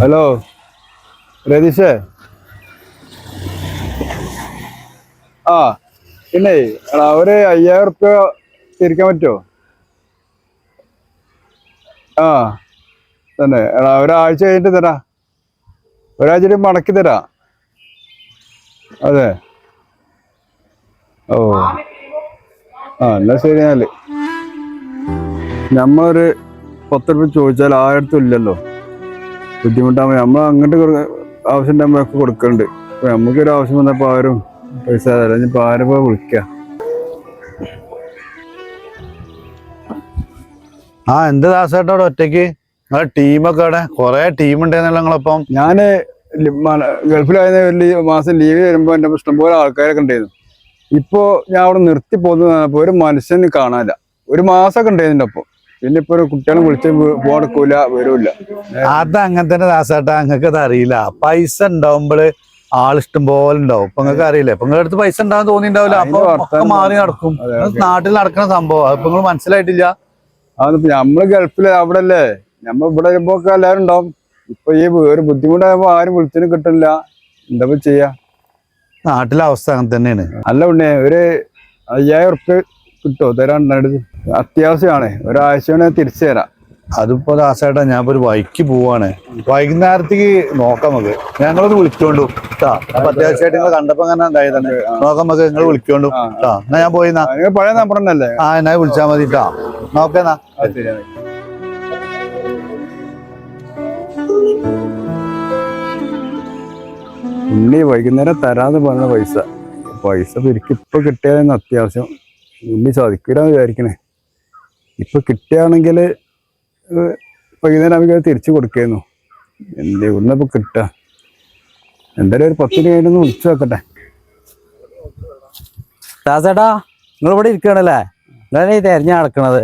Hello രതീഷേ. ആ പിന്നെ എടാ ഒരു 5000 ഉറുപ്യ തിരിക്കാൻ പറ്റുമോ? ആ തന്നെ എടാ ഒരാഴ്ച കഴിഞ്ഞിട്ട് തരാ. ഒരാഴ്ച മടക്കി തരാ. അതെ. ഓ എന്നാ ശരി. നമ്മളൊരു 10 ഉറുപ്യ ചോദിച്ചാൽ ആരുടെ ഇല്ലല്ലോ. ബുദ്ധിമുട്ടാകുമ്പോ നമ്മൾ അങ്ങോട്ട് ആവശ്യം നമ്മളൊക്കെ കൊടുക്കണ്ട്. ഇപ്പൊ നമുക്കൊരു ആവശ്യം വന്നപ്പോ ആരും പൈസ തരാം. ഇനിയിപ്പോ ആരപ്പോ വിളിക്ക. എന്ത് ദാസേട്ടോടെ ഒറ്റയ്ക്ക് നിങ്ങളെ ടീമൊക്കെ അവിടെ കൊറേ ടീം ഉണ്ടായിരുന്നല്ലോ നിങ്ങളപ്പം. ഞാന് ഗൾഫിലായിരുന്ന വലിയ മാസം ലീവ് വരുമ്പോ എന്റെ ഇഷ്ടംപോലെ ആൾക്കാരൊക്കെ ഉണ്ടായിരുന്നു. ഇപ്പൊ ഞാൻ അവിടെ നിർത്തി പോകുന്നപ്പോ ഒരു മനുഷ്യന് കാണാനില്ല. ഒരു മാസമൊക്കെ ഉണ്ടായിരുന്നു. അപ്പൊ പിന്നെ ഇപ്പൊ ഒരു കുട്ടികളെ വിളിച്ച് പോടക്കൂല വരൂല്ല. അതങ്ങനെ തന്നെ ദാസേട്ടാ, നിങ്ങൾക്ക് അത് അറിയില്ല. പൈസ ഉണ്ടാവുമ്പോള് ആളിഷ്ടം പോലെ ഉണ്ടാവും. ഇപ്പൊ നിങ്ങൾക്ക് അറിയില്ലേ, ഇപ്പൊ നിങ്ങളുടെ അടുത്ത് പൈസ ഉണ്ടാവും തോന്നിണ്ടാവില്ല. അപ്പൊ ഒക്കെ മാറി നടക്കും. നാട്ടിൽ നടക്കുന്ന സംഭവം അപ്പൊ നിങ്ങൾ മനസ്സിലായിട്ടില്ല. അതിപ്പോ നമ്മള് ഗൾഫില് അവിടെ അല്ലേ, നമ്മ ഇവിടെ വരുമ്പോ ഒക്കെ എല്ലാരും ഉണ്ടാവും. ഇപ്പൊ ഈ ഒരു ബുദ്ധിമുട്ടായപ്പോ ആരും വിളിച്ചിനും കിട്ടില്ല. എന്താ ചെയ്യാ? നാട്ടിലെ അവസ്ഥ അങ്ങനെ തന്നെയാണ്. അല്ല ഉണ്ണേ, ഒരു 5000 ഉറുപ്യ കിട്ടുമോ? തരാണ്ട് അത്യാവശ്യമാണ്. ഒരാഴ്ച തിരിച്ചു തരാം. അതിപ്പോ ദാസേട്ടാ ഞാൻ ഇപ്പൊ ഒരു വൈക്ക് പോവാണ്. വൈകുന്നേരത്തേക്ക് നോക്കാം നമുക്ക്. ഞങ്ങളൊന്ന് വിളിച്ചോണ്ടു കേട്ടാ. അപ്പൊ അത്യാവശ്യമായിട്ട് നിങ്ങൾ കണ്ടപ്പോ അങ്ങനെ ഉണ്ടായി തന്നെ നോക്കാം നമുക്ക്. നിങ്ങൾ വിളിച്ചോണ്ടു കേട്ടാ. എന്നാ ഞാൻ പോയിന്നാ. പഴയ നമ്പർ തന്നെയല്ലേ? എന്നാ വിളിച്ചാ മതി കേട്ടാ. നോക്കേന്നാ. ഉണ്ണി വൈകുന്നേരം തരാന്ന് പറഞ്ഞ പൈസ എനിക്ക് ഇപ്പൊ കിട്ടിയതെന്ന് അത്യാവശ്യം. ഉണ്ണി സാധിക്കൂലെന്ന് വിചാരിക്കണേ. ഇപ്പൊ കിട്ടുകയാണെങ്കിൽ വൈകുന്നേരം നമുക്ക് തിരിച്ചു കൊടുക്കുന്നു. ഇവിടുന്നപ്പോ കിട്ടുക. എന്തായാലും ഒരു 10 രൂപ കഴിഞ്ഞൊന്ന് വിളിച്ചു വെക്കട്ടെ. ദാസേട്ടാ, നിങ്ങൾ ഇവിടെ ഇരിക്കണല്ലേ? നിങ്ങളെ ഈ തെരഞ്ഞു നടക്കണത്.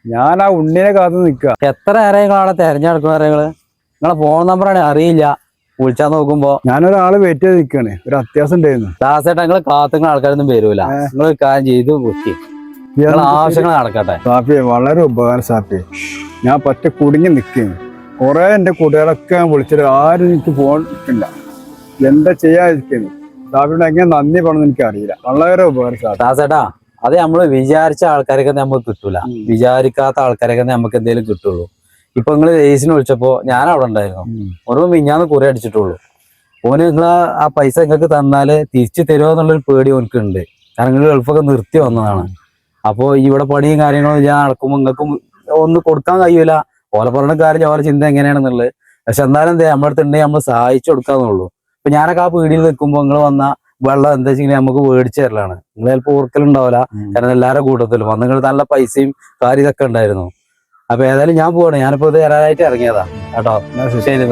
ഞാൻ ആ ഉണ്ണിനെ കാത്തു നിൽക്കുക. എത്ര നേരം നിങ്ങളവിടെ തെരഞ്ഞു നടക്കണ നിങ്ങളെ ഫോൺ നമ്പറാണ് അറിയില്ല. വിളിച്ചാൽ നോക്കുമ്പോ ഞാനൊരാള് വെയിറ്റ് ചെയ്ത് നിൽക്കുകയാണ്. ഒരു അത്യാവശ്യം ഉണ്ടായിരുന്നു. ദാസേട്ടാ, നിങ്ങൾ കാത്തുന്ന ആൾക്കാരൊന്നും വരൂല. നിങ്ങൾ കാര്യം ചെയ്ത് വെക്കി. നിങ്ങൾ ആവശ്യങ്ങൾ നടക്കട്ടെ. സാഫിയെ വളരെ ഉപകാരം സാഫിയെ. ഞാൻ പറ്റ കുടുങ്ങി നിൽക്കുകയാണ്. കുറെ എന്റെ കൂട്ടുകാരൊക്കെ ഞാൻ വിളിച്ചിട്ട് ആരും എനിക്ക് ഫോൺ കിട്ടില്ല. എന്താ ചെയ്യാതിരിക്കുന്നു? സാഫിയോട് എങ്ങനെ നന്ദി പറഞ്ഞെന്ന് എനിക്ക് അറിയില്ല. വളരെ ഉപകാരം സാഫി. ദാസേട്ടാ, അത് നമ്മള് വിചാരിച്ച ആൾക്കാരൊക്കെ നമുക്ക് കിട്ടൂല. വിചാരിക്കാത്ത ആൾക്കാരൊക്കെ നമുക്ക് എന്തെങ്കിലും കിട്ടുള്ളൂ. ഇപ്പൊ നിങ്ങള് റേസിന് വിളിച്ചപ്പോ ഞാൻ അവിടെ ഉണ്ടായിരുന്നു. ഒരു മിഞ്ഞാന്ന് കുറെ അടിച്ചിട്ടുള്ളൂ. ഓന് നിങ്ങൾ ആ പൈസ നിങ്ങൾക്ക് തന്നാല് തിരിച്ചു തരുമോ എന്നുള്ളൊരു പേടി ഓനക്കുണ്ട്. കാരണം നിങ്ങൾ ഗൾഫൊക്കെ നിർത്തി വന്നതാണ്. അപ്പൊ ഇവിടെ പണിയും കാര്യങ്ങളും ഞാൻ നടക്കുമ്പോൾ നിങ്ങൾക്കും ഒന്നും കൊടുക്കാൻ കഴിയൂല. ഓല പറഞ്ഞ കാര്യം ഓരോ ചിന്ത എങ്ങനെയാണെന്നുള്ളത്. പക്ഷെ എന്നാലും എന്താ നമ്മുടെ അടുത്ത് ഉണ്ടെങ്കിൽ നമ്മൾ സഹായിച്ചു കൊടുക്കാന്നുള്ളൂ. ഇപ്പൊ ഞാനൊക്കെ ആ പീടിയിൽ നിൽക്കുമ്പോൾ നിങ്ങൾ വന്ന വെള്ളം എന്താ വെച്ചെങ്കിൽ നമുക്ക് മേടിച്ചു തരലാണ്. നിങ്ങൾ ചിലപ്പോൾ ഓർക്കലുണ്ടാവില്ല. കാരണം എല്ലാവരുടെ കൂട്ടത്തിലും വന്ന് നിങ്ങൾ നല്ല പൈസയും കാര്യം ഇതൊക്കെ ഉണ്ടായിരുന്നു. അപ്പൊ ഏതായാലും ഞാൻ പോവാണ്. ഞാനിപ്പോ ഇത് തരാനായിട്ട് ഇറങ്ങിയതാ കേട്ടോ. ശരി.